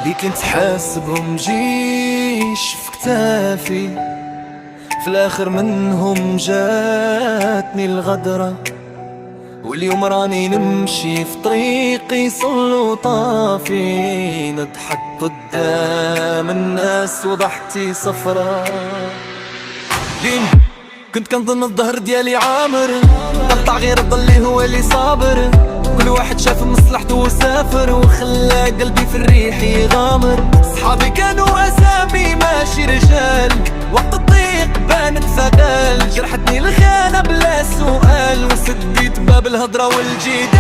اللي كنت حاسبهم جيش في كتافي، في الاخر منهم جاتني الغدرة. واليوم راني نمشي في طريقي صلو طافي، نضحك قدام الناس وضحكتي صفرا. لين كنت كنظن الظهر ديالي عامر، قطع غير ضلي هو اللي صابر. كل واحد شاف مصلحته وسافر، وخلى قلبي في الريح يغامر. صحابي كانوا اسامي ماشي رجال، وقت الضيق بانت ثقال. جرحتني الخيانة بلا سؤال، وسديت باب الهضرة والجدال.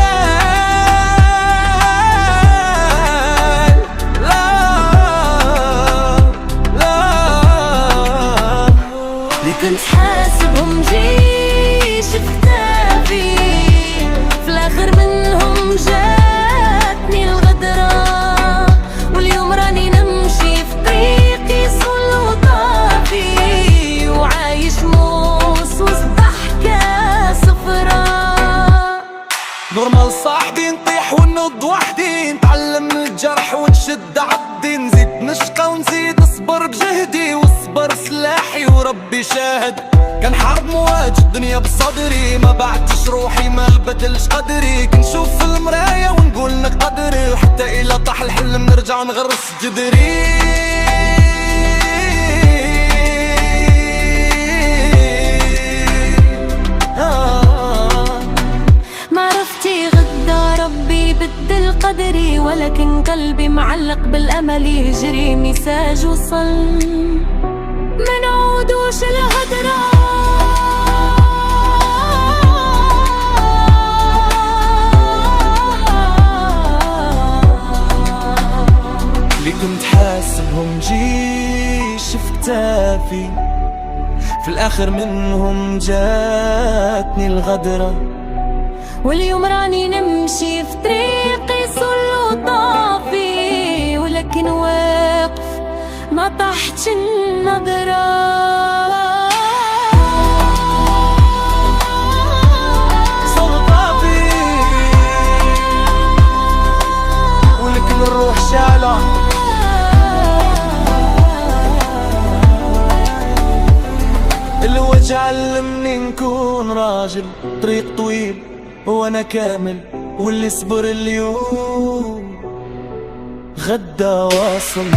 اللي كنت حاسبهم جيش في كتافي، في الاخر منهم جاتني الغدرة. واليوم راني نمشي في طريقي صلو طافي، وعايش موس وسط ضحكة صفرا. نورمال صاحبي نطيح ونض وحدي، نتعلم من الجرح ونشد عضي. نزيد نشقى ونزيد نصبر بجهدي، والصبر سلاحي وربي شاهد. كان حرب مواجه الدنيا بصدري، ما بعتش روحي ما بدلش قدري. كنشوف في المراية ونقول نقدري، وحتى إلا طاح الحلم نرجع نغرس جدري. بدل قدري، ولكن قلبي معلق بالأمل يهجري. مساج وصل منعودوش الهدرة. اللي كنت حاسبهم جيش في كتافي، في الآخر منهم جاتني الغدرة. واليوم راني نمشي في طريقي صلو طافي، ولكن واقف ما طاحتش النظرة. صلو طافي ولكن الروح شالة. الوجه علمني نكون راجل، طريق طويل وانا كامل. واللي صبر اليوم غدا واصل.